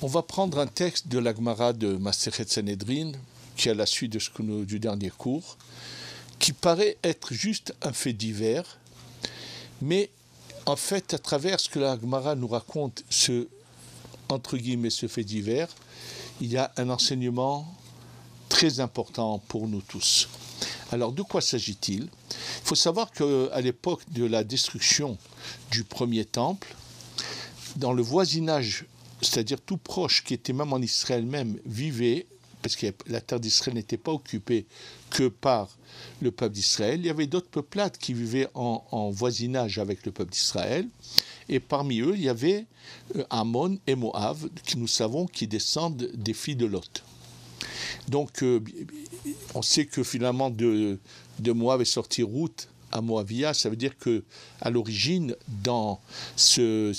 On va prendre un texte de la Gemara de Masechet Sanhedrin, qui est à la suite de du dernier cours, qui paraît être juste un fait divers, mais en fait, à travers ce que la Gemara nous raconte, entre guillemets, ce fait divers, il y a un enseignement très important pour nous tous. Alors, de quoi s'agit-il ? Il faut savoir qu'à l'époque de la destruction du premier temple, dans le voisinage, c'est-à-dire tout proche, qui était même en Israël même, vivait, parce que la terre d'Israël n'était pas occupée que par le peuple d'Israël, il y avait d'autres peuplades qui vivaient en voisinage avec le peuple d'Israël, et parmi eux, il y avait Ammon et Moab, qui nous savons qui descendent des filles de Lot. Donc, on sait que finalement de Moab est sorti Ruth à Moabia, ça veut dire que à l'origine, dans ces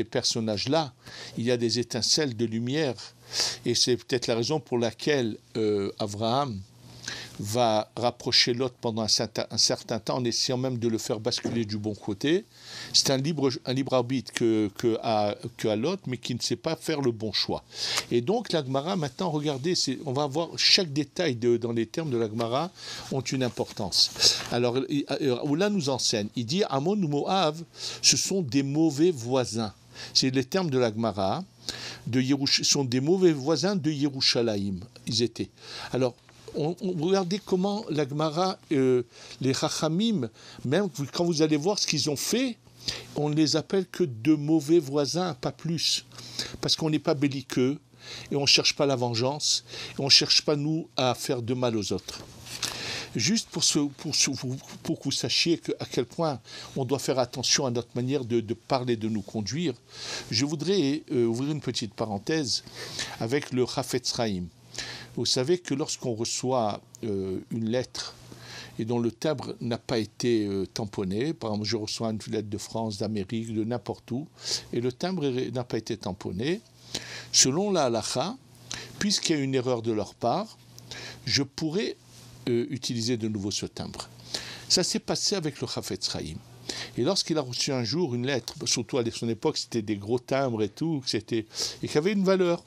personnages-là, il y a des étincelles de lumière, et c'est peut-être la raison pour laquelle Abraham va rapprocher Lot pendant un certain temps, en essayant même de le faire basculer du bon côté. C'est un libre arbitre que a Lot, mais qui ne sait pas faire le bon choix. Et donc la Gemara, maintenant, regardez, on va voir chaque détail dans les termes de la Gemara ont une importance. Alors, Oula nous enseigne, il dit Ammon ou Moab, ce sont des mauvais voisins. C'est les termes de la Gemara, sont des mauvais voisins de Yerushalayim. Ils étaient. Alors, regardez comment la Gemara, les Chachamim, même quand vous allez voir ce qu'ils ont fait, on ne les appelle que de mauvais voisins, pas plus. Parce qu'on n'est pas belliqueux, et on ne cherche pas la vengeance, et on ne cherche pas, nous, à faire de mal aux autres. Juste pour que vous sachiez à quel point on doit faire attention à notre manière de parler, de nous conduire, je voudrais ouvrir une petite parenthèse avec le Chafetz Chaim. Vous savez que lorsqu'on reçoit une lettre et dont le timbre n'a pas été tamponné, par exemple, je reçois une lettre de France, d'Amérique, de n'importe où, et le timbre n'a pas été tamponné, selon la halakha, puisqu'il y a une erreur de leur part, je pourrais utiliser de nouveau ce timbre. Ça s'est passé avec le Chafetz Chaim. Et lorsqu'il a reçu un jour une lettre, surtout à son époque, c'était des gros timbres et tout, et qui avait une valeur.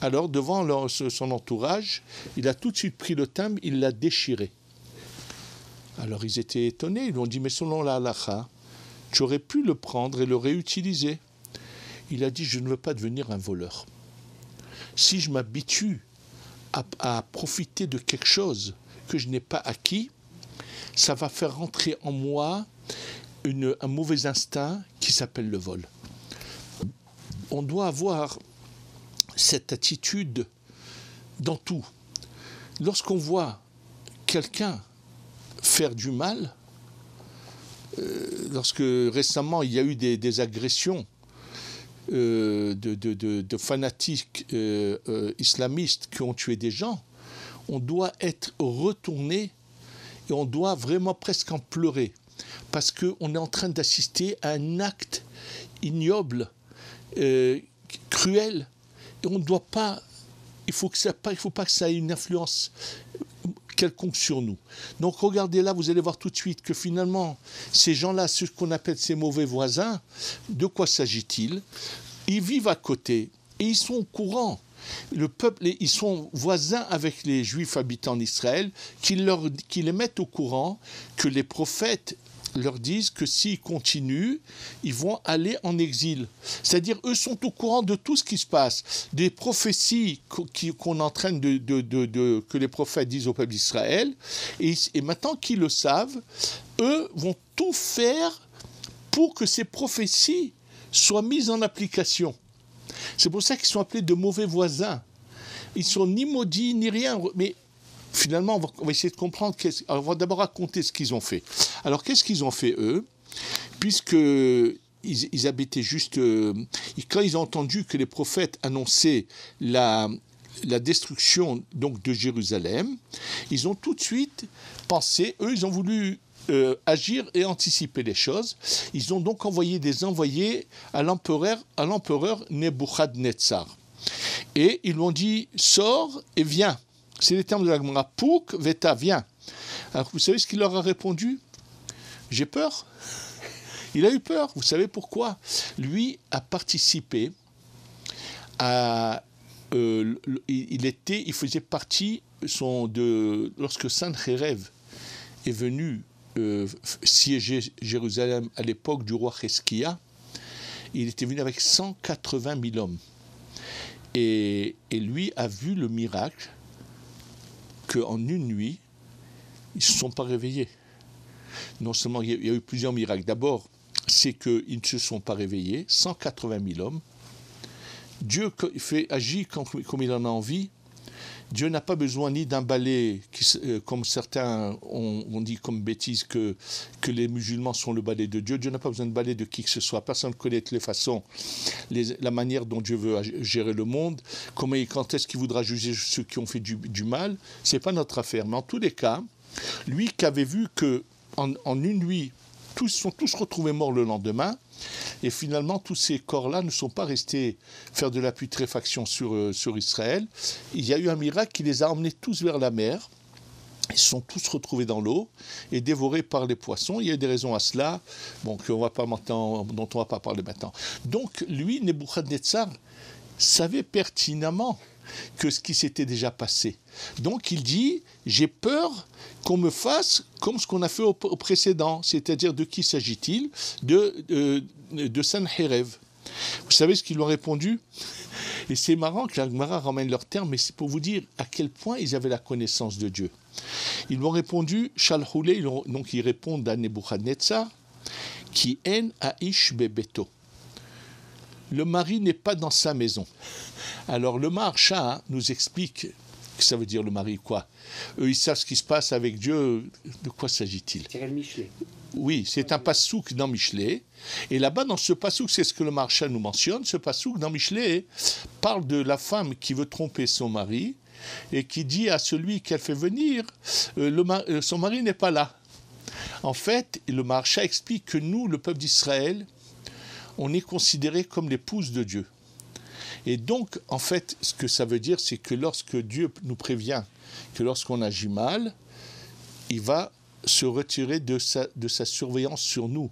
Alors, devant son entourage, il a tout de suite pris le timbre, il l'a déchiré. Alors, ils étaient étonnés, ils lui ont dit, mais selon la halakha, tu aurais pu le prendre et le réutiliser. Il a dit, je ne veux pas devenir un voleur. Si je m'habitue à profiter de quelque chose que je n'ai pas acquis, ça va faire rentrer en moi un mauvais instinct qui s'appelle le vol. On doit avoir cette attitude dans tout. Lorsqu'on voit quelqu'un faire du mal, lorsque récemment il y a eu des agressions de fanatiques islamistes qui ont tué des gens, on doit être retourné et on doit vraiment presque en pleurer parce qu'on est en train d'assister à un acte ignoble, cruel, et on ne doit pas, il faut pas que ça ait une influence quelconque sur nous. Donc regardez là, vous allez voir tout de suite que finalement, ces gens-là, ce qu'on appelle ces mauvais voisins, de quoi s'agit-il ? Ils vivent à côté et ils sont au courant. Le peuple, ils sont voisins avec les Juifs habitant en Israël, qui les mettent au courant que les prophètes leur disent que s'ils continuent, ils vont aller en exil. C'est-à-dire, eux sont au courant de tout ce qui se passe, des prophéties qu'on entraîne que les prophètes disent au peuple d'Israël, et maintenant qu'ils le savent, eux vont tout faire pour que ces prophéties soient mises en application. C'est pour ça qu'ils sont appelés de mauvais voisins. Ils sont ni maudits, ni rien, mais finalement, on va essayer de comprendre. On va d'abord raconter ce qu'ils ont fait. Alors, qu'est-ce qu'ils ont fait, eux ? Puisqu'ils habitaient juste... quand ils ont entendu que les prophètes annonçaient la destruction donc, de Jérusalem, ils ont tout de suite pensé... Eux, ils ont voulu agir et anticiper les choses. Ils ont donc envoyé des envoyés à l'empereur Nebuchadnezzar. Et ils lui ont dit, sors et viens. C'est les termes de la Gemara. Pouk, veta, viens. Alors vous savez ce qu'il leur a répondu? J'ai peur. Il a eu peur. Vous savez pourquoi? Lui a participé à... il faisait partie lorsque Sancherib est venu siéger Jérusalem à l'époque du roi Cheskia, il était venu avec 180 000 hommes. Et lui a vu le miracle qu'en une nuit, ils ne se sont pas réveillés. Non seulement il y a eu plusieurs miracles. D'abord, c'est qu'ils ne se sont pas réveillés, 180 000 hommes. Dieu agit comme il en a envie. Dieu n'a pas besoin ni d'un balai, comme certains ont dit comme bêtise que les musulmans sont le balai de Dieu. Dieu n'a pas besoin de balai de qui que ce soit. Personne ne connaît les façons, la manière dont Dieu veut gérer le monde, quand est-ce qu'il voudra juger ceux qui ont fait du mal. Ce n'est pas notre affaire. Mais en tous les cas, lui qui avait vu qu'en une nuit, sont tous retrouvés morts le lendemain, et finalement tous ces corps-là ne sont pas restés faire de la putréfaction sur Israël. Il y a eu un miracle qui les a emmenés tous vers la mer. Ils se sont tous retrouvés dans l'eau et dévorés par les poissons. Il y a des raisons à cela, dont on ne va pas parler maintenant. Donc lui, Nebuchadnezzar, savait pertinemment que ce qui s'était déjà passé. Donc il dit, j'ai peur qu'on me fasse comme ce qu'on a fait au précédent. C'est-à-dire, de qui s'agit-il? De Sancherib. Vous savez ce qu'ils lui ont répondu? Et c'est marrant que la Gemara ramène leurs termes, mais c'est pour vous dire à quel point ils avaient la connaissance de Dieu. Ils lui ont répondu, Shalhoulé, donc ils répondent à Nebuchadnezzar, qui en aish bebeto. Le mari n'est pas dans sa maison. Alors le Maharsha nous explique que ça veut dire le mari quoi. Eux ils savent ce qui se passe avec Dieu. De quoi s'agit-il? C'est le Michelet. Oui, c'est un passouk dans Michelet. Et là-bas, dans ce passouk, c'est ce que le Maharsha nous mentionne. Ce passouk dans Michelet parle de la femme qui veut tromper son mari et qui dit à celui qu'elle fait venir, son mari n'est pas là. En fait, le Maharsha explique que nous, le peuple d'Israël, on est considéré comme l'épouse de Dieu. Et donc, en fait, ce que ça veut dire, c'est que lorsque Dieu nous prévient que lorsqu'on agit mal, il va se retirer de sa surveillance sur nous.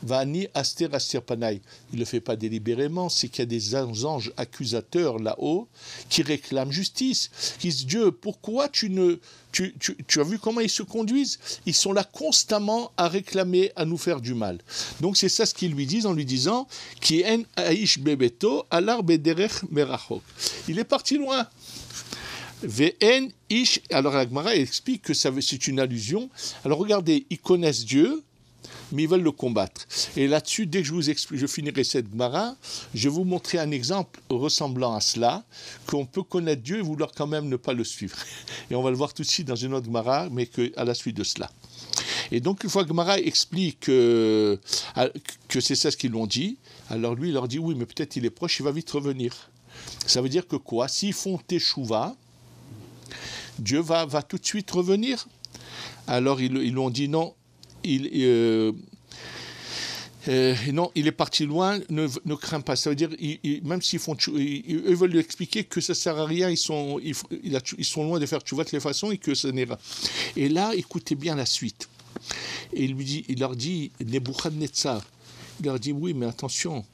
Vani aster aster panay. Il ne le fait pas délibérément, c'est qu'il y a des anges accusateurs là-haut qui réclament justice. Qui disent, Dieu, pourquoi tu as vu comment ils se conduisent? Ils sont là constamment à réclamer, à nous faire du mal. Donc c'est ça ce qu'ils lui disent en lui disant, Ki en aish bebeto alar bederech merachok. Il est parti loin. V'en ish. Alors la Gemara explique que c'est une allusion. Alors regardez, ils connaissent Dieu, mais ils veulent le combattre. Et là-dessus, dès que je finirai cette Gemara, je vais vous montrer un exemple ressemblant à cela, qu'on peut connaître Dieu et vouloir quand même ne pas le suivre. Et on va le voir tout de suite dans une autre Gemara, mais à la suite de cela. Et donc, une fois que Gemara explique que c'est ça ce qu'ils l'ont dit, alors lui, il leur dit, oui, mais peut-être il est proche, il va vite revenir. Ça veut dire que quoi? S'ils font teshuva, Dieu va tout de suite revenir. Alors ils lui ont dit non, non, il est parti loin, ne crains pas. Ça veut dire, même s'ils font, eux veulent lui expliquer que ça ne sert à rien, ils sont loin de faire tchouva de toutes les façons et que ça n'ira. Et là, écoutez bien la suite. Et il leur dit, Nebuchadnezzar, il leur dit, oui, mais attention,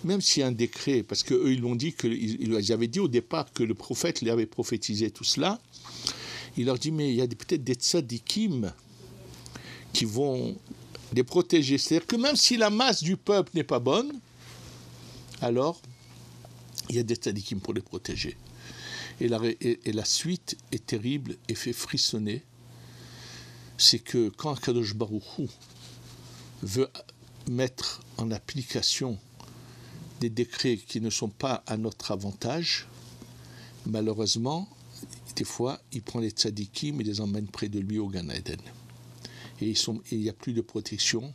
même s'il y a un décret, parce qu'eux, ils l'ont dit, ils avaient dit au départ que le prophète lui avait prophétisé tout cela, il leur dit, mais il y a peut-être des tzadikim qui vont les protéger. C'est-à-dire que même si la masse du peuple n'est pas bonne, alors il y a des tzadikim pour les protéger. Et la suite est terrible et fait frissonner. C'est que quand Akadosh Baruch Hu veut mettre en application des décrets qui ne sont pas à notre avantage, malheureusement, des fois, il prend les tzadikim et les emmène près de lui au Gan Eden. Et il n'y a plus de protection.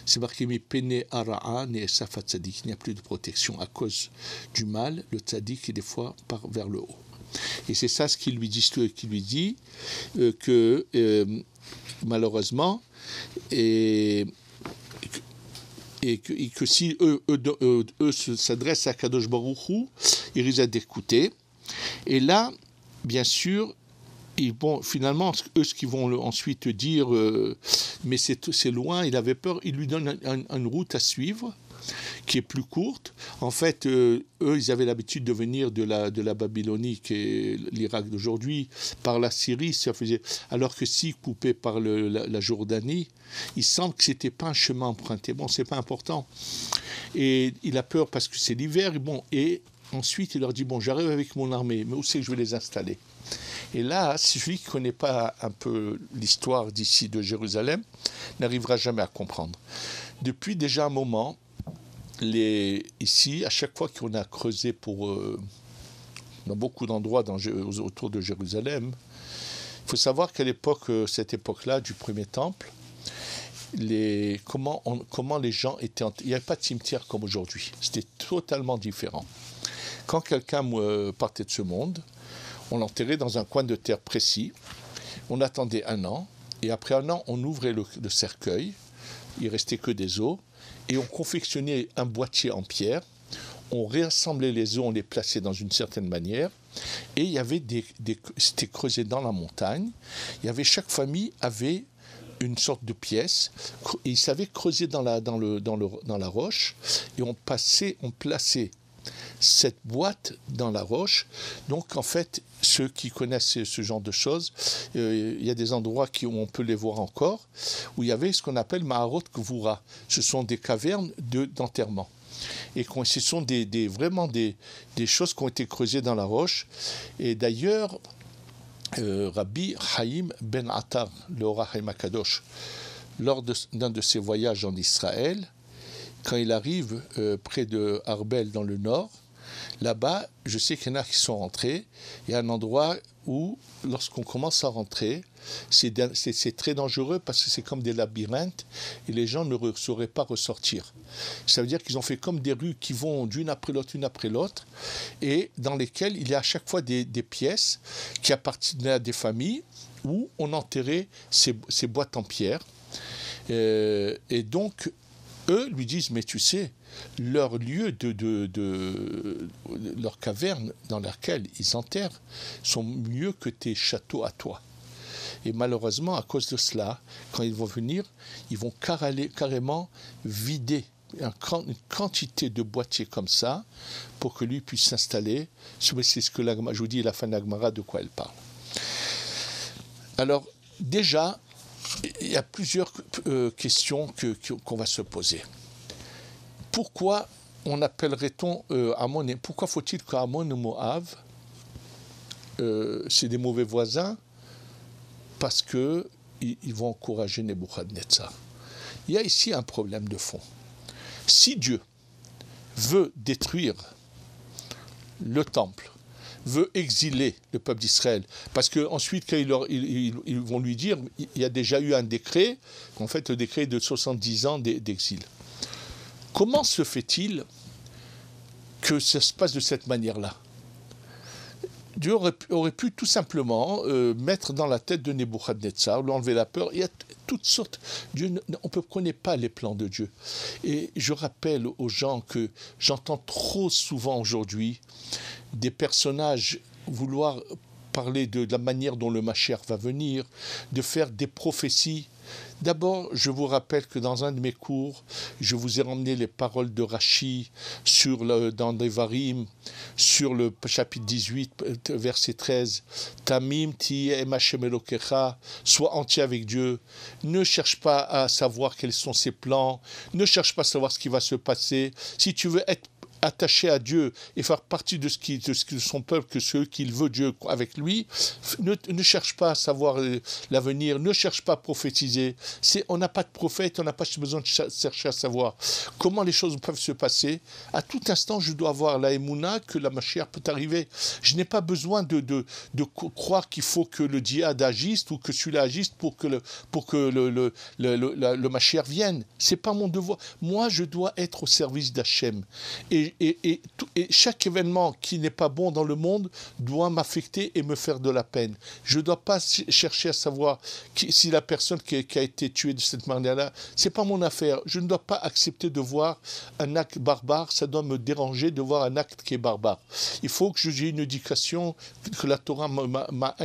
C'est marqué, mais pene ara'a ne esafat tzadik. Il n'y a plus de protection à cause du mal. Le tzadik, des fois, part vers le haut. Et c'est ça ce qu'il lui dit, malheureusement, et que si eux s'adressent à Kadosh Baruch Hu, ils risquent d'écouter. Et là, bien sûr, finalement, eux, ce qu'ils vont ensuite dire, mais c'est loin, il avait peur, ils lui donnent une route à suivre, qui est plus courte. En fait, eux, ils avaient l'habitude de venir de la Babylonie, qui est l'Irak d'aujourd'hui, par la Syrie, alors que si coupé par la Jordanie, il semble que c'était pas un chemin emprunté. Bon, c'est pas important. Et il a peur parce que c'est l'hiver. Et ensuite, il leur dit, j'arrive avec mon armée, mais où c'est que je vais les installer? Et là, celui qui ne connaît pas un peu l'histoire d'ici de Jérusalem n'arrivera jamais à comprendre. Depuis déjà un moment, ici, à chaque fois qu'on a creusé dans beaucoup d'endroits autour de Jérusalem, il faut savoir qu'à cette époque-là, du premier temple, comment les gens étaient... Il n'y avait pas de cimetière comme aujourd'hui. C'était totalement différent. Quand quelqu'un partait de ce monde, on l'enterrait dans un coin de terre précis. On attendait 1 an. Et après 1 an, on ouvrait le cercueil. Il ne restait que des os. Et on confectionnait un boîtier en pierre, on réassemblait les os, on les plaçait dans une certaine manière, et il y avait c'était creusé dans la montagne, chaque famille avait une sorte de pièce, et ils savaient creuser dans la roche, et on plaçait cette boîte dans la roche. Donc en fait, ceux qui connaissent ce genre de choses, il y a des endroits où on peut les voir encore, où il y avait ce qu'on appelle Maharot Gvura. Ce sont des cavernes d'enterrement. Et ce sont vraiment des choses qui ont été creusées dans la roche. Et d'ailleurs, Rabbi Chaim ben Attar, le Or HaChaim HaKadosh, lors d'un de ses voyages en Israël, quand il arrive près de Arbel dans le nord, là-bas, je sais qu'il y en a qui sont rentrés. Il y a un endroit où, lorsqu'on commence à rentrer, c'est très dangereux parce que c'est comme des labyrinthes et les gens ne sauraient pas ressortir. Ça veut dire qu'ils ont fait comme des rues qui vont d'une après l'autre, et dans lesquelles il y a à chaque fois des pièces qui appartenaient à des familles où on enterrait ces boîtes en pierre. Et donc, eux lui disent, mais tu sais, leur lieu leur caverne dans laquelle ils enterrent sont mieux que tes châteaux à toi. Et malheureusement, à cause de cela, quand ils vont venir, ils vont carrément vider une quantité de boîtiers comme ça pour que lui puisse s'installer. C'est ce que je vous dis, la fin de la Gemara, de quoi elle parle. Alors, déjà, il y a plusieurs questions qu'on va se poser. Pourquoi appellerait-on Ammon, pourquoi faut-il qu'Ammon et Moab, c'est des mauvais voisins? Parce qu'ils vont encourager Nebuchadnezzar. Il y a ici un problème de fond. Si Dieu veut détruire le temple, veut exiler le peuple d'Israël, parce qu'ensuite, quand ils vont lui dire, il y a déjà eu un décret, en fait le décret de 70 ans d'exil. Comment se fait-il que ça se passe de cette manière-là? Dieu aurait pu tout simplement mettre dans la tête de Nebuchadnezzar, lui enlever la peur. Il y a toutes sortes. On ne connaît pas les plans de Dieu. Et je rappelle aux gens que j'entends trop souvent aujourd'hui des personnages vouloir parler de la manière dont le Mashiach va venir, de faire des prophéties. D'abord, je vous rappelle que dans un de mes cours, je vous ai ramené les paroles de Rashi dans Devarim, sur le chapitre 18, verset 13. Tamim tiye em Hashem Elokecha, sois entier avec Dieu. Ne cherche pas à savoir quels sont ses plans, ne cherche pas à savoir ce qui va se passer. Si tu veux être attaché à Dieu et faire partie de son peuple, que ce qu'il veut Dieu avec lui, ne cherche pas à savoir l'avenir, ne cherche pas à prophétiser. On n'a pas de prophète, on n'a pas besoin de chercher à savoir comment les choses peuvent se passer. À tout instant, je dois avoir la émouna que la Mashiach peut arriver. Je n'ai pas besoin de croire qu'il faut que le djihad agisse ou que celui-là agisse pour que le Mashiach vienne. C'est pas mon devoir. Moi, je dois être au service d'Hachem. Et et chaque événement qui n'est pas bon dans le monde doit m'affecter et me faire de la peine. Je ne dois pas chercher à savoir si la personne qui a été tuée de cette manière-là, c'est pas mon affaire. Je ne dois pas accepter de voir un acte barbare, ça doit me déranger de voir un acte qui est barbare. Il faut que j'ai une éducation que la Torah m'a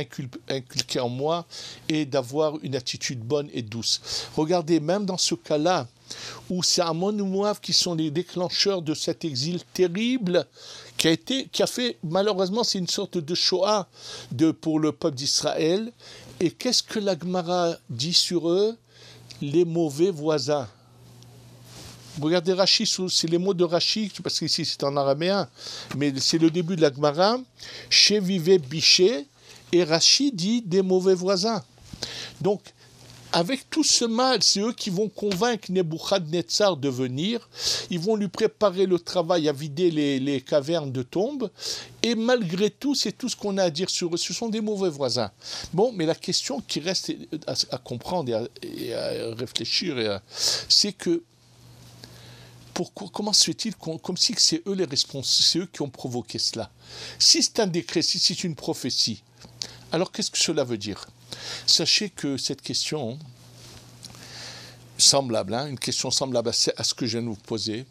inculquée en moi et d'avoir une attitude bonne et douce. Regardez, même dans ce cas-là, où c'est Ammon ou Moab qui sont les déclencheurs de cet exil terrible qui a fait, malheureusement, c'est une sorte de Shoah pour le peuple d'Israël. Et qu'est-ce que la Gemara dit sur eux? Les mauvais voisins. Regardez Rashi, c'est les mots de Rashi, parce qu'ici c'est en araméen, mais c'est le début de la Gemara. Chez vivait Biché, et Rashi dit des mauvais voisins. Donc, avec tout ce mal, c'est eux qui vont convaincre Nebuchadnezzar de venir. Ils vont lui préparer le travail à vider les cavernes de tombes. Et malgré tout, c'est tout ce qu'on a à dire sur eux. Ce sont des mauvais voisins. Bon, mais la question qui reste à comprendre et à réfléchir, c'est que comment se fait-il comme si c'est eux les responsables, c'est eux qui ont provoqué cela? Si c'est un décret, si c'est une prophétie, alors qu'est-ce que cela veut dire? Sachez que cette question semblable, une question semblable à ce que je viens de vous poser,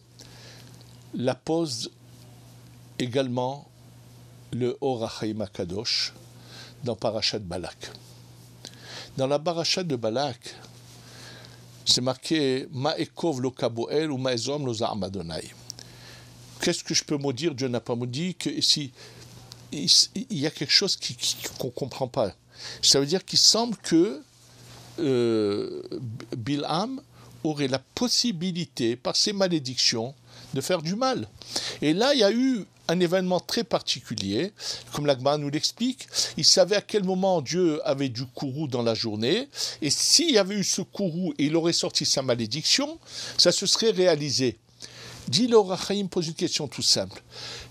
la pose également le Or HaChaim HaKadosh dans Parashat Balak. Dans la Parashat de Balak, c'est marqué Ma'ekov lo kaboel ou Ma'ezom lo za'am Adonai. Qu'est-ce que je peux maudire? Dieu n'a pas maudit que si il y a quelque chose qu'on ne comprend pas. Ça veut dire qu'il semble que Bilham aurait la possibilité, par ses malédictions, de faire du mal. Et là, il y a eu un événement très particulier, comme la Gemara nous l'explique. Il savait à quel moment Dieu avait du courroux dans la journée, et s'il y avait eu ce courroux et il aurait sorti sa malédiction, ça se serait réalisé. Dit le Or HaChaim pose une question tout simple.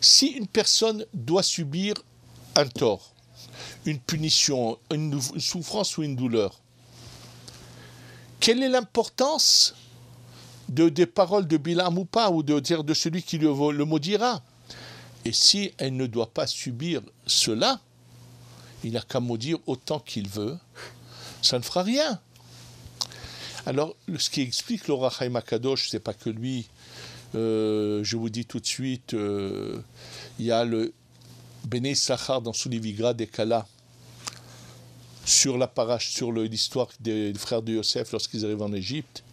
Si une personne doit subir un tort, une punition, une souffrance ou une douleur, quelle est l'importance des paroles de Bilham ou pas, ou de celui qui le maudira? Et si elle ne doit pas subir cela, il n'a qu'à maudire autant qu'il veut, ça ne fera rien. Alors, ce qui explique le Or HaChaim HaKadosh, c'est pas que lui. Je vous dis tout de suite, il y a le Bnei Issachar dans Soulivigra des Kala sur l'histoire des frères de Yosef lorsqu'ils arrivent en Égypte,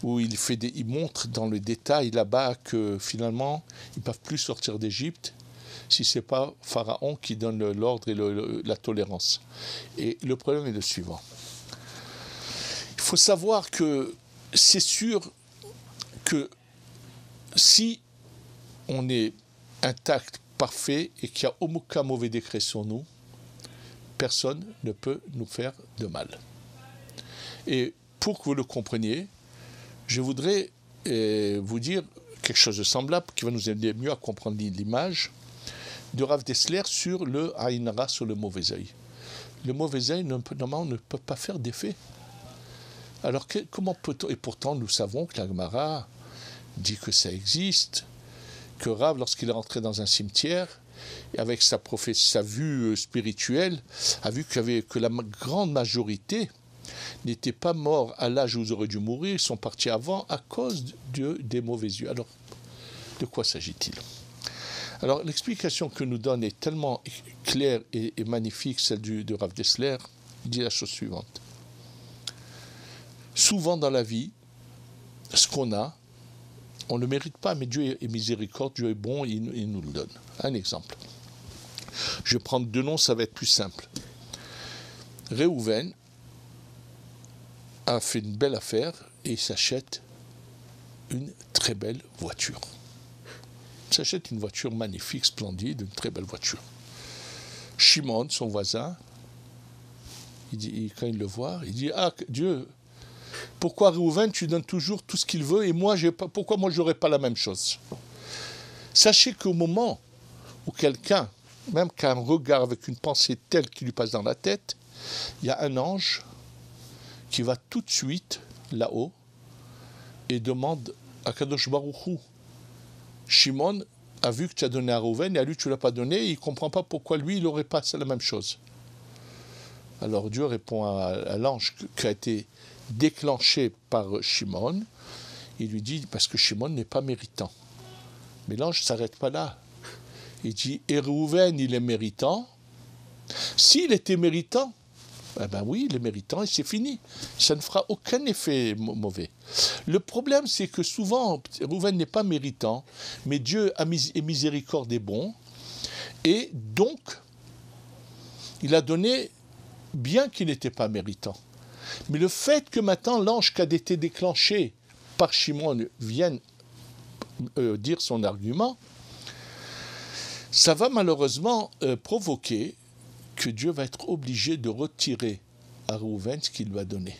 où il montre dans le détail là-bas que finalement ils ne peuvent plus sortir d'Égypte si ce n'est pas Pharaon qui donne l'ordre et la tolérance. Et le problème est le suivant. Il faut savoir que c'est sûr que si on est intact, parfait, et qu'il n'y a aucun mauvais décret sur nous, personne ne peut nous faire de mal. Et pour que vous le compreniez, je voudrais vous dire quelque chose de semblable qui va nous aider mieux à comprendre l'image de Rav Dessler sur le Aïn Hara, sur le mauvais œil. Le mauvais œil, normalement, ne peut pas faire d'effet. Alors, comment peut-on... Et pourtant, nous savons que la Gemara dit que ça existe, que Rav, lorsqu'il est rentré dans un cimetière, et avec sa vue spirituelle, a vu que la grande majorité n'étaient pas morts à l'âge où ils auraient dû mourir, ils sont partis avant à cause des mauvais yeux. Alors, de quoi s'agit-il? Alors, l'explication que nous donne est tellement claire et magnifique, celle de Rav Dessler. Il dit la chose suivante. Souvent dans la vie, ce qu'on a, on ne le mérite pas, mais Dieu est miséricorde, Dieu est bon, il nous le donne. Un exemple. Je vais prendre deux noms, ça va être plus simple. Réhouven a fait une belle affaire et il s'achète une très belle voiture. Il s'achète une voiture magnifique, splendide, une très belle voiture. Shimon, son voisin, quand il le voit, il dit « Ah, Dieu, pourquoi Réhouven, tu donnes toujours tout ce qu'il veut et moi, pourquoi moi, je n'aurais pas la même chose ?» Sachez qu'au moment où quelqu'un, même qu'un regard avec une pensée telle qui lui passe dans la tête, il y a un ange qui va tout de suite là-haut et demande à Kadosh Baruch Hu Shimon a vu que tu as donné à Reuven et à lui tu ne l'as pas donné et il ne comprend pas pourquoi lui il n'aurait pas la même chose. Alors Dieu répond à l'ange qui a été déclenché par Shimon. Il lui dit parce que Shimon n'est pas méritant. Mais l'ange ne s'arrête pas là. Il dit et Reuven il est méritant. S'il était méritant, eh ben oui, il est méritant et c'est fini. Ça ne fera aucun effet mauvais. Le problème, c'est que souvent, Reuven n'est pas méritant, mais Dieu est miséricorde et bon. Et donc, il a donné, bien qu'il n'était pas méritant. Mais le fait que maintenant l'ange qui a été déclenché par Shimon vienne dire son argument, ça va malheureusement provoquer que Dieu va être obligé de retirer à Reuven ce qu'il lui a donné.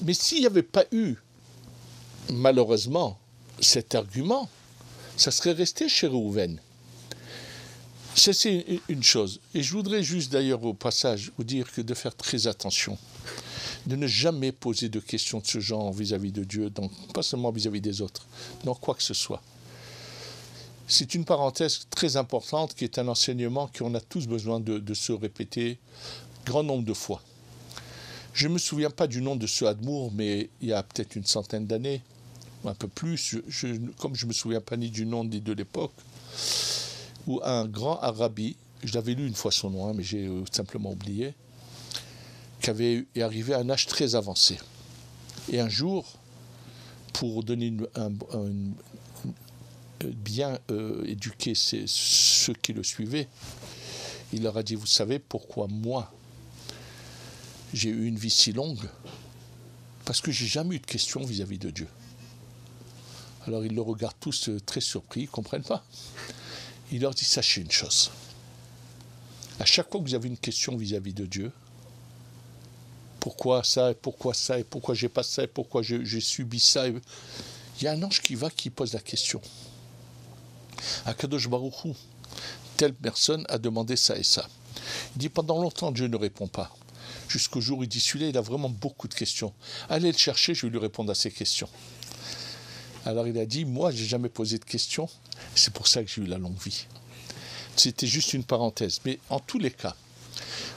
Mais s'il n'y avait pas eu, malheureusement, cet argument, ça serait resté chez Reuven. Ça, c'est une chose. Et je voudrais juste d'ailleurs au passage vous dire que de faire très attention, de ne jamais poser de questions de ce genre vis-à-vis de Dieu, donc pas seulement vis-à-vis des autres, dans quoi que ce soit. C'est une parenthèse très importante qui est un enseignement qu'on a tous besoin de se répéter grand nombre de fois. Je ne me souviens pas du nom de ce Admour, mais il y a peut-être une centaine d'années, un peu plus, comme je ne me souviens pas ni du nom ni de l'époque, où un grand Arabi, je l'avais lu une fois son nom, mais j'ai simplement oublié, qui est arrivé à un âge très avancé. Et un jour, pour donner bien éduquer ceux qui le suivaient, il leur a dit, vous savez pourquoi moi j'ai eu une vie si longue? Parce que j'ai jamais eu de questions vis-à-vis de Dieu. Alors ils le regardent tous très surpris, ils ne comprennent pas. Il leur dit, sachez une chose, à chaque fois que vous avez une question vis-à-vis de Dieu, pourquoi ça, et pourquoi ça, et pourquoi j'ai pas ça, et pourquoi j'ai subi ça, il y a un ange qui pose la question. Akadosh Baruch Hu, telle personne a demandé ça et ça. Il dit pendant longtemps Dieu ne répond pas. Jusqu'au jour où il dit celui-là il a vraiment beaucoup de questions. Allez le chercher, je vais lui répondre à ses questions. Alors il a dit moi j'ai jamais posé de questions, c'est pour ça que j'ai eu la longue vie. C'était juste une parenthèse, mais en tous les cas,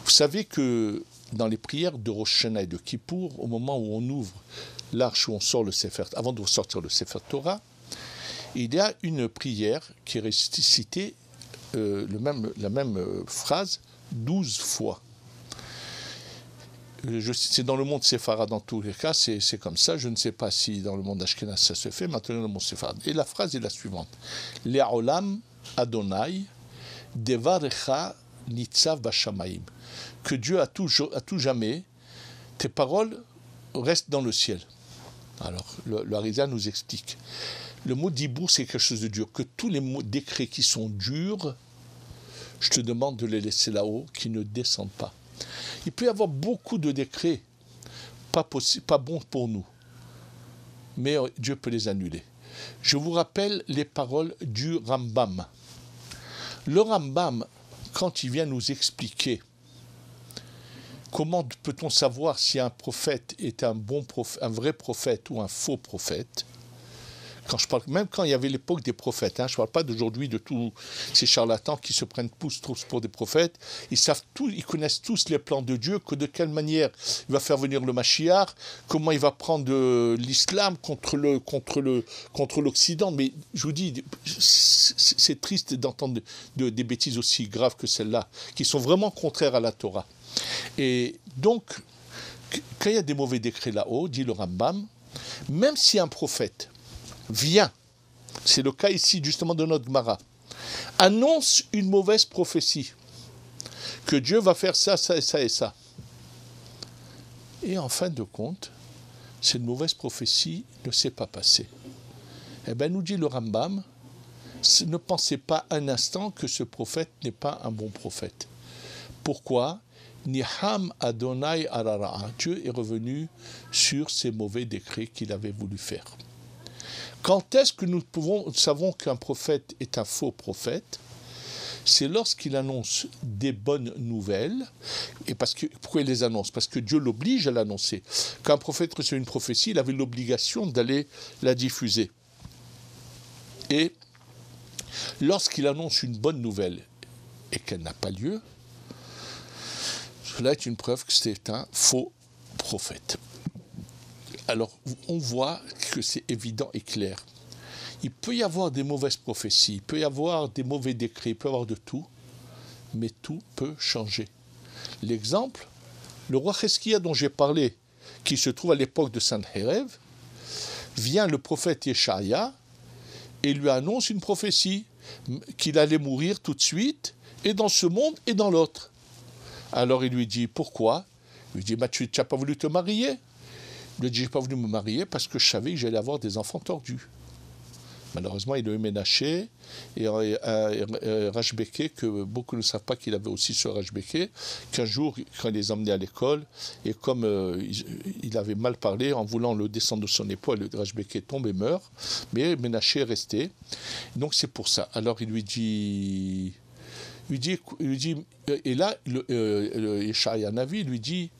vous savez que dans les prières de Rosh Hashanah et de Kippour, au moment où on ouvre l'arche où on sort le Sefer, avant de sortir le Sefer Torah, il y a une prière qui est récitée, la même phrase 12 fois. C'est dans le monde séfarade dans tous les cas, c'est comme ça. Je ne sais pas si dans le monde ashkénaze ça se fait, maintenant dans le monde séfarade. Et la phrase est la suivante. Le'olam Adonai devarecha nitzav b'shamayim. Que Dieu à tout jamais, tes paroles restent dans le ciel. Alors, le Harizal nous explique. Le mot dibour, c'est quelque chose de dur. Que tous les mots décrets qui sont durs, je te demande de les laisser là-haut, qui ne descendent pas. Il peut y avoir beaucoup de décrets pas bons pour nous, mais Dieu peut les annuler. Je vous rappelle les paroles du Rambam. Le Rambam, quand il vient nous expliquer comment peut-on savoir si un prophète est un vrai prophète ou un faux prophète, même quand il y avait l'époque des prophètes, je ne parle pas d'aujourd'hui de tous ces charlatans qui se prennent tous pour des prophètes, ils connaissent tous les plans de Dieu, que de quelle manière il va faire venir le Mashiach, comment il va prendre l'islam contre l'Occident. Mais je vous dis, c'est triste d'entendre des bêtises aussi graves que celles-là, qui sont vraiment contraires à la Torah. Et donc, quand il y a des mauvais décrets là-haut, dit le Rambam, même si un prophète vient, c'est le cas ici justement de notre Gemara, annonce une mauvaise prophétie, que Dieu va faire ça, ça et ça et ça. Et en fin de compte, cette mauvaise prophétie ne s'est pas passée. Eh bien, nous dit le Rambam, ne pensez pas un instant que ce prophète n'est pas un bon prophète. Pourquoi ? Niham Adonai Arara. Dieu est revenu sur ces mauvais décrets qu'il avait voulu faire. Quand est-ce que nous savons qu'un prophète est un faux prophète? C'est lorsqu'il annonce des bonnes nouvelles. Et pourquoi il les annonce? Parce que Dieu l'oblige à l'annoncer. Quand un prophète reçoit une prophétie, il avait l'obligation d'aller la diffuser. Et lorsqu'il annonce une bonne nouvelle et qu'elle n'a pas lieu, cela est une preuve que c'est un faux prophète. Alors, on voit que c'est évident et clair. Il peut y avoir des mauvaises prophéties, il peut y avoir des mauvais décrets, il peut y avoir de tout, mais tout peut changer. L'exemple, le roi Cheskia dont j'ai parlé, qui se trouve à l'époque de Sanhérev, vient le prophète Yeshaïa et lui annonce une prophétie, qu'il allait mourir tout de suite, et dans ce monde et dans l'autre. Alors il lui dit, pourquoi? Il lui dit, tu n'as pas voulu te marier? Il lui dit, j'ai pas voulu me marier parce que je savais que j'allais avoir des enfants tordus. Malheureusement, il a eu Ménaché et Rashbeke, que beaucoup ne savent pas qu'il avait aussi ce Rashbeke, qu'un jour, quand il les emmenait à l'école, et comme il avait mal parlé, en voulant le descendre de son épaule, le Rashbeke tombe et meurt, mais Ménaché est resté. Donc c'est pour ça. Alors il lui dit, et là, le Yeshaïa Navi lui dit,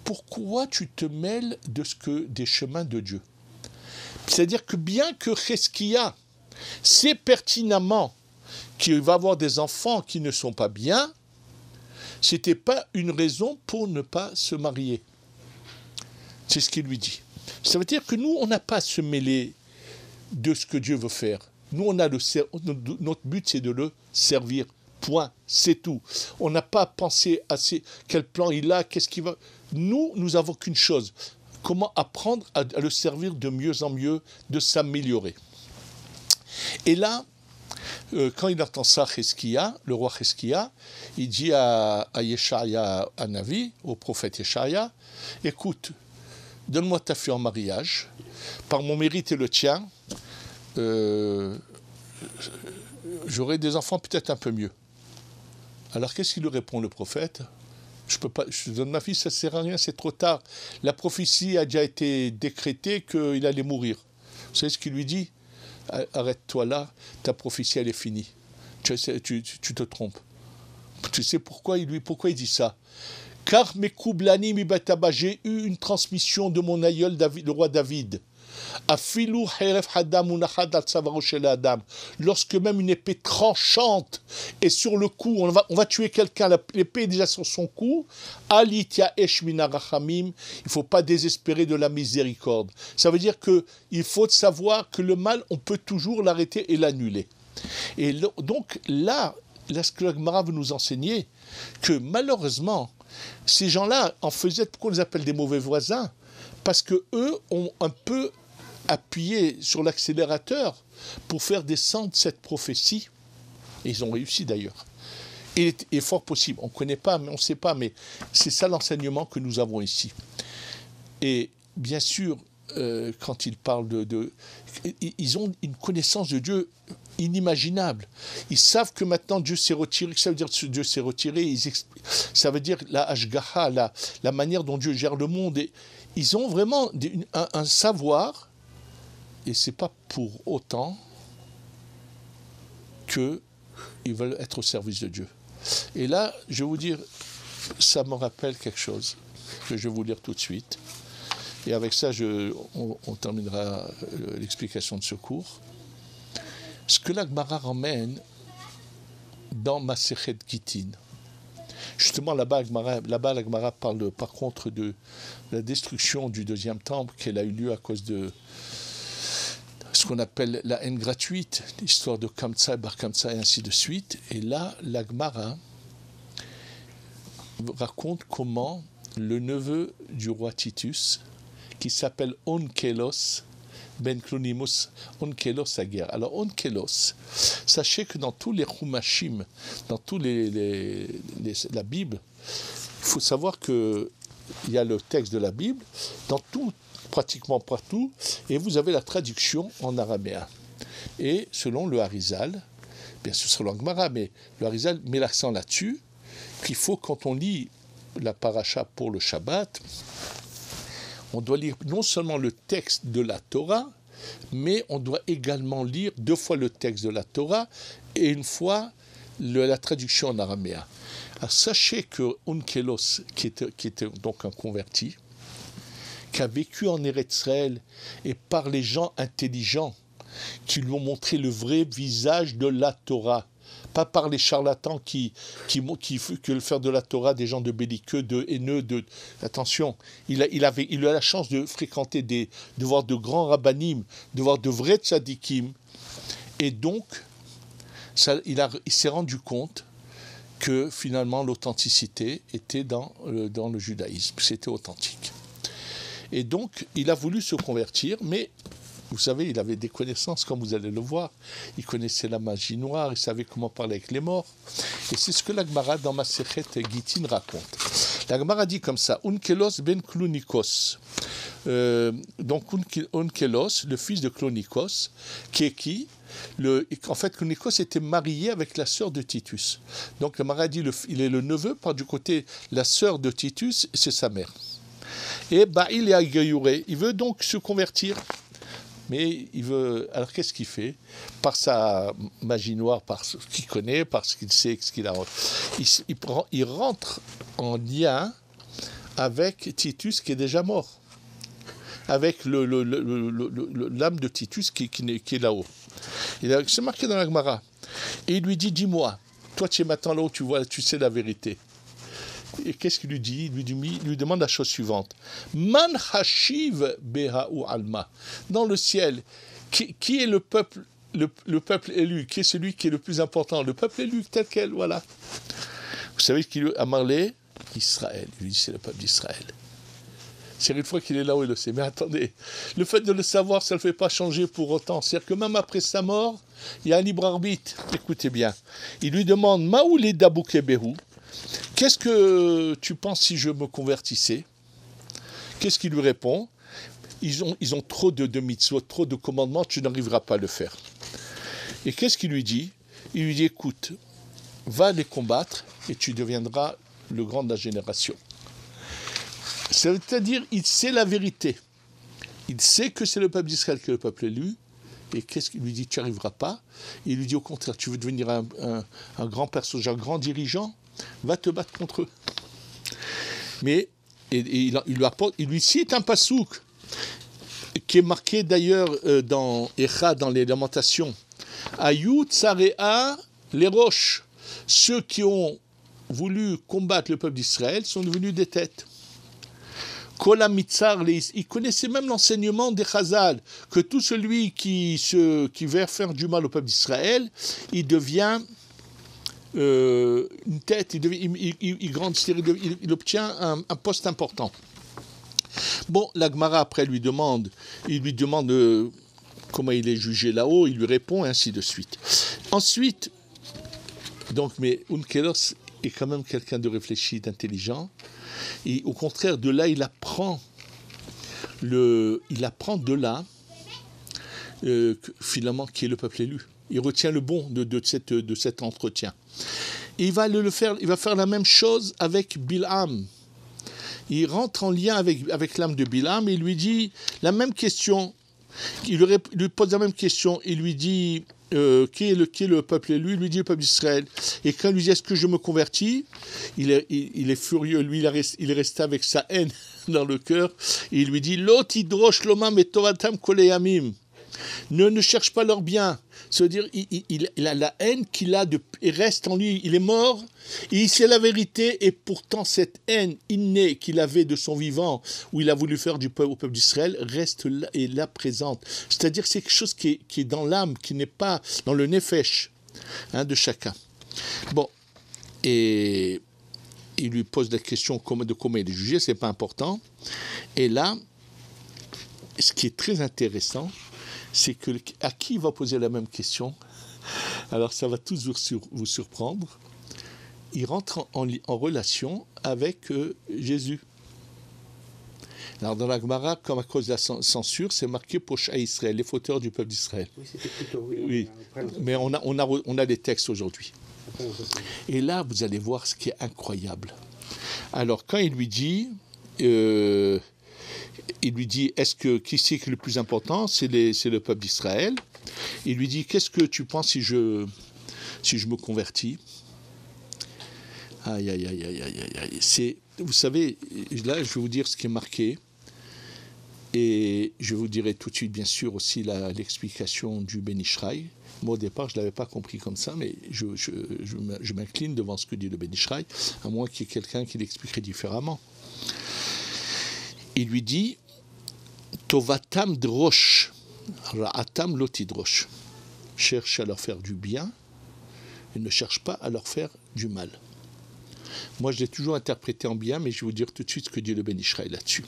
pourquoi tu te mêles des chemins de Dieu? C'est-à-dire que bien que Cheskia sait pertinemment qu'il va avoir des enfants qui ne sont pas bien, ce n'était pas une raison pour ne pas se marier. C'est ce qu'il lui dit. Ça veut dire que nous, on n'a pas à se mêler de ce que Dieu veut faire. Nous, notre but, c'est de le servir. Point. C'est tout. On n'a pas à penser à quel plan il a, qu'est-ce qu'il va... Nous avons qu'une chose. Comment apprendre à le servir de mieux en mieux, de s'améliorer. Et là, quand il entend ça, Cheskia, le roi Cheskia, il dit à Yeshaïa, à Navi, au prophète Yeshaïa, écoute, donne-moi ta fille en mariage, par mon mérite et le tien, j'aurai des enfants peut-être un peu mieux. Alors qu'est-ce qu'il lui répond le prophète? Je te donne ma fille, ça ne sert à rien, c'est trop tard. La prophétie a déjà été décrétée qu'il allait mourir. Vous savez ce qu'il lui dit? Arrête-toi là, ta prophétie elle est finie. Tu te trompes. Tu sais pourquoi il dit ça? Car mes Koublani mi bataba, j'ai eu une transmission de mon aïeul David, le roi David. Lorsque même une épée tranchante est sur le cou, on va tuer quelqu'un, l'épée est déjà sur son cou, il ne faut pas désespérer de la miséricorde. Ça veut dire qu'il faut savoir que le mal, on peut toujours l'arrêter et l'annuler. Et donc là, ce que la Gemara veut nous enseigner, que malheureusement, ces gens-là en faisaient, pourquoi on les appelle des mauvais voisins? Parce qu'eux ont un peu appuyé sur l'accélérateur pour faire descendre cette prophétie. Et ils ont réussi d'ailleurs. Il est fort possible, on ne connaît pas, mais on ne sait pas, mais c'est ça l'enseignement que nous avons ici. Et bien sûr, quand ils parlent ils ont une connaissance de Dieu inimaginable. Ils savent que maintenant Dieu s'est retiré. Que ça veut dire que Dieu s'est retiré? Ça veut dire la Ashgaha, la manière dont Dieu gère le monde. Et ils ont vraiment un savoir, et ce n'est pas pour autant qu'ils veulent être au service de Dieu. Et là, je vais vous dire, ça me rappelle quelque chose que je vais vous lire tout de suite. Et avec ça, on terminera l'explication de ce cours. Ce que la Gemara ramène dans Masechet Gittin. Justement, là-bas, la Gemara parle par contre de la destruction du deuxième temple, qu'elle a eu lieu à cause de ce qu'on appelle la haine gratuite, l'histoire de Kamsa et Bar Kamsa et ainsi de suite. Et là, la Gemara raconte comment le neveu du roi Titus, qui s'appelle Onkelos, Ben Clonimus, Onkelos Aguer. Alors Onkelos, sachez que dans tous les Chumashim, dans tous la Bible, il faut savoir qu'il y a le texte de la Bible, dans tout, pratiquement partout, et vous avez la traduction en araméen. Et selon le Harizal, bien sûr selon le Gemara, mais le Harizal met l'accent là-dessus, qu'il faut, quand on lit la paracha pour le Shabbat, on doit lire non seulement le texte de la Torah, mais on doit également lire 2 fois le texte de la Torah et 1 fois la traduction en araméen. Alors, sachez que Onkelos, qui était donc un converti, qui a vécu en Eretz Israël et par les gens intelligents qui lui ont montré le vrai visage de la Torah. Pas par les charlatans qui veulent faire de la Torah des gens de belliqueux, de haineux. Attention, il a la chance de fréquenter, de voir de grands rabbanim, de voir de vrais tzadikim. Et donc, il s'est rendu compte que finalement l'authenticité était dans le judaïsme. C'était authentique. Et donc, il a voulu se convertir, mais vous savez, il avait des connaissances, comme vous allez le voir. Il connaissait la magie noire, il savait comment parler avec les morts. Et c'est ce que la Gemara dans Masechet Gittin raconte. La Gemara dit comme ça, Unkelos ben Klunikos. Donc Unkelos, le fils de Klunikos, qui est qui? En fait, Klunikos était marié avec la sœur de Titus. Donc la Gemara dit, il est le neveu, par du côté, la sœur de Titus, c'est sa mère. Et Ba'il et Agayure, il veut donc se convertir. Mais il veut. Alors qu'est-ce qu'il fait? Par sa magie noire, par ce qu'il connaît, par ce qu'il sait, ce qu'il a. Il rentre en lien avec Titus qui est déjà mort, avec l'âme de Titus qui est là-haut. C'est marqué dans la Gemara. Et il lui dit, dis-moi, toi tu es maintenant là-haut, tu sais la vérité. Et qu'est-ce qu'il lui dit? Il lui demande la chose suivante. Man hashiv beha'u alma. Dans le ciel, qui est le peuple élu? Qui est celui qui est le plus important? Le peuple élu tel quel, voilà. Vous savez qu'il a parlé? Israël. Il lui dit, c'est le peuple d'Israël. C'est une fois qu'il est là où il le sait. Mais attendez, le fait de le savoir, ça ne le fait pas changer pour autant. C'est-à-dire que même après sa mort, il y a un libre arbitre. Écoutez bien. Il lui demande, Maoulé daboukebehu. Qu'est-ce que tu penses si je me convertissais? Qu'est-ce qu'il lui répond? Ils ont trop de mitzvot, trop de commandements, tu n'arriveras pas à le faire. Et qu'est-ce qu'il lui dit? Il lui dit, écoute, va les combattre et tu deviendras le grand de la génération. C'est-à-dire, il sait la vérité. Il sait que c'est le peuple d'Israël qui est le peuple élu. Et qu'est-ce qu'il lui dit? Tu n'y arriveras pas. Il lui dit au contraire, tu veux devenir un grand personnage, un grand dirigeant? Va te battre contre eux. Mais il lui cite un pasouk qui est marqué d'ailleurs dans Echa, dans les Lamentations. Ayut Tsarea les roches. Ceux qui ont voulu combattre le peuple d'Israël sont devenus des têtes. Il connaissait même l'enseignement des Chazal, que tout celui qui veut faire du mal au peuple d'Israël, il devient une tête, il grandit, il obtient un poste important. Bon, la Gemara après lui demande comment il est jugé là-haut, il lui répond, et ainsi de suite. Ensuite, donc, mais Unkelos est quand même quelqu'un de réfléchi, d'intelligent, et au contraire, de là, il apprend de là, finalement, qui est le peuple élu. Il retient le bon de cet entretien. Et il va faire la même chose avec Bilham. Il rentre en lien avec l'âme de Bilham et il lui dit la même question. Il lui pose la même question. Il lui dit qui est le peuple élu? Il lui dit le peuple d'Israël. Et quand il lui dit est-ce que je me convertis? Il est furieux. Lui, il est resté avec sa haine dans le cœur. Et il lui dit Lot idrosh lomam et tovatam koleyamim. Ne cherche pas leur bien. C'est-à-dire, il a la haine qu'il a, et reste en lui. Il est mort, et il sait la vérité, et pourtant cette haine innée qu'il avait de son vivant, où il a voulu faire du peuple au peuple d'Israël, reste là, et là présente. C'est-à-dire, c'est quelque chose qui est dans l'âme, qui n'est pas dans le nefesh de chacun. Bon, et il lui pose la question de comment il est jugé, c'est pas important. Et là, ce qui est très intéressant, c'est à qui il va poser la même question? Alors ça va tous vous surprendre. Il rentre en relation avec Jésus. Alors dans la Gemara, comme à cause de la censure, c'est marqué Pocha Israël, les fauteurs du peuple d'Israël. Oui, c'était plutôt oui. Mais on a des textes aujourd'hui. Et là, vous allez voir ce qui est incroyable. Alors quand il lui dit qui c'est qui est le plus important? C'est le peuple d'Israël. Il lui dit, qu'est-ce que tu penses si je me convertis? Aïe. Vous savez, là, je vais vous dire ce qui est marqué. Et je vous dirai tout de suite, bien sûr, aussi l'explication du Ben Ishraï. Moi, au départ, je ne l'avais pas compris comme ça, mais je m'incline devant ce que dit le Ben Ishraï, à moins qu'il y ait quelqu'un qui l'expliquerait différemment. Il lui dit Tovatam drosh, ra'atam lotidrosh. Cherche à leur faire du bien et ne cherche pas à leur faire du mal. Moi, je l'ai toujours interprété en bien, mais je vais vous dire tout de suite ce que dit le Ben Ishraï là-dessus.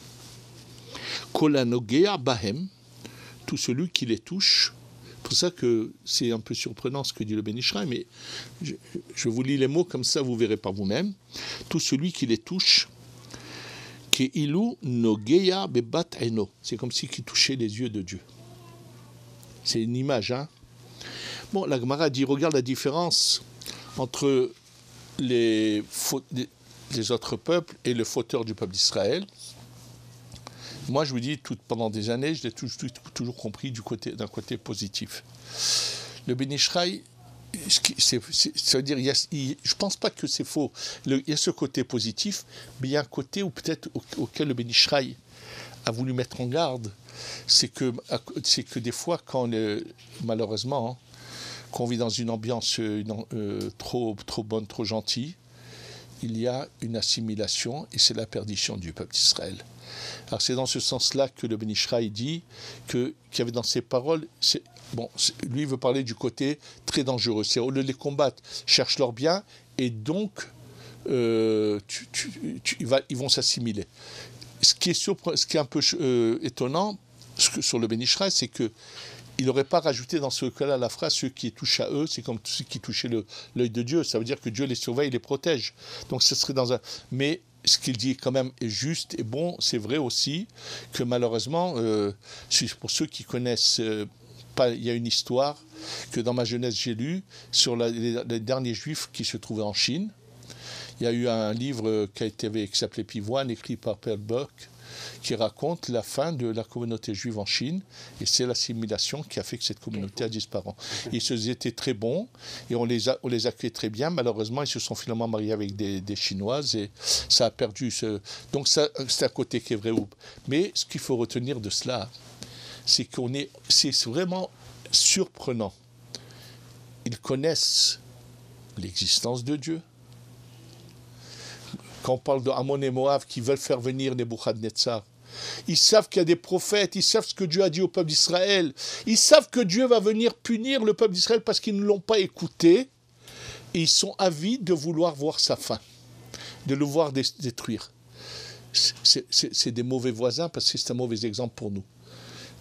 Kolanogea bahem, tout celui qui les touche. C'est pour ça que c'est un peu surprenant ce que dit le Ben Ishraï, mais je vous lis les mots comme ça, vous verrez par vous-même. Tout celui qui les touche, keilu nogea bebat eno. C'est comme si il touchait les yeux de Dieu. C'est une image, hein. Bon, la Gemara dit, regarde la différence entre les autres peuples et le fauteur du peuple d'Israël. Moi, je vous dis, pendant des années, je l'ai toujours compris d'un côté positif. Le Ben Ishraï, ça veut dire, je ne pense pas que c'est faux. Il y a ce côté positif, mais il y a un côté où peut-être auquel le Ben Ishraï a voulu mettre en garde, c'est que des fois, malheureusement, hein, quand on vit dans une ambiance trop bonne, trop gentille, il y a une assimilation et c'est la perdition du peuple d'Israël. Alors c'est dans ce sens-là que le Ben Ishraï dit qu'il y avait dans ses paroles, lui il veut parler du côté très dangereux, c'est au lieu de les combattre, cherche leur bien et donc ils vont s'assimiler. Ce qui est un peu étonnant sur le Ben Ishraï, c'est que il n'aurait pas rajouté dans ce cas-là la phrase « ceux qui touchent à eux, c'est comme ceux qui touchaient l'œil de Dieu ». Ça veut dire que Dieu les surveille, les protège. Donc ce serait dans un... Mais ce qu'il dit quand même est juste et bon. C'est vrai aussi que malheureusement, pour ceux qui connaissent pas, il y a une histoire que dans ma jeunesse j'ai lue sur les derniers Juifs qui se trouvaient en Chine. Il y a eu un livre qui s'appelait Pivoine, écrit par Pearl Buck, qui raconte la fin de la communauté juive en Chine, et c'est l'assimilation qui a fait que cette communauté a disparu. Ils étaient très bons, et on les accueillait très bien. Malheureusement, ils se sont finalement mariés avec des Chinoises, et ça a perdu Donc c'est un côté qui est vrai. Mais ce qu'il faut retenir de cela, c'est c'est vraiment surprenant. Ils connaissent l'existence de Dieu. Quand on parle de Ammon et Moab qui veulent faire venir Nebuchadnezzar, ils savent qu'il y a des prophètes, ils savent ce que Dieu a dit au peuple d'Israël, ils savent que Dieu va venir punir le peuple d'Israël parce qu'ils ne l'ont pas écouté, et ils sont avides de vouloir voir sa fin, de le voir détruire. C'est des mauvais voisins parce que c'est un mauvais exemple pour nous.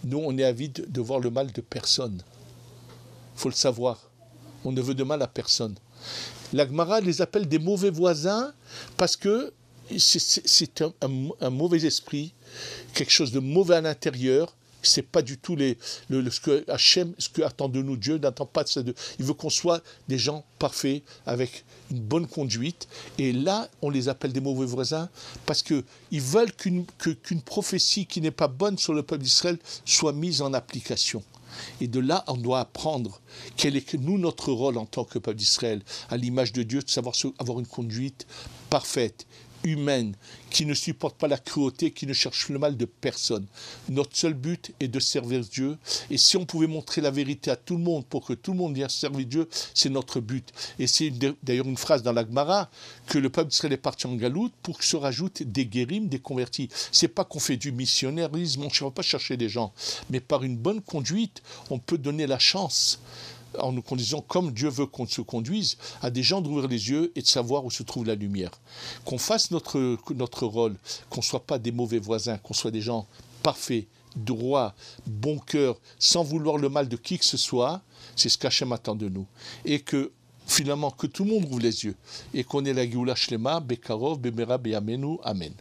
Nous, on est avides de voir le mal de personne. Il faut le savoir. On ne veut de mal à personne. La Gemara les appelle des mauvais voisins parce que c'est un mauvais esprit, quelque chose de mauvais à l'intérieur. C'est pas du tout ce que Hachem, ce que attend de nous Dieu, n'attend pas de ça. Il veut qu'on soit des gens parfaits avec une bonne conduite. Et là, on les appelle des mauvais voisins parce que ils veulent qu'une prophétie qui n'est pas bonne sur le peuple d'Israël soit mise en application. Et de là, on doit apprendre quel est notre rôle en tant que peuple d'Israël, à l'image de Dieu, de savoir avoir une conduite parfaite, humaine, qui ne supporte pas la cruauté, qui ne cherche le mal de personne. Notre seul but est de servir Dieu. Et si on pouvait montrer la vérité à tout le monde pour que tout le monde vienne servir Dieu, c'est notre but. Et c'est d'ailleurs une phrase dans la Gemara que le peuple d'Israël est parti en galoute pour que se rajoutent des guérims, des convertis. C'est pas qu'on fait du missionnarisme, on ne va pas chercher des gens. Mais par une bonne conduite, on peut donner la chance en nous conduisant comme Dieu veut qu'on se conduise, à des gens d'ouvrir les yeux et de savoir où se trouve la lumière. Qu'on fasse notre rôle, qu'on ne soit pas des mauvais voisins, qu'on soit des gens parfaits, droits, bon cœur, sans vouloir le mal de qui que ce soit, c'est ce qu'Hachem attend de nous. Et que finalement, que tout le monde ouvre les yeux et qu'on ait la Géoula Shlema, Bekarov, Bemera, Beyamenu, Amen.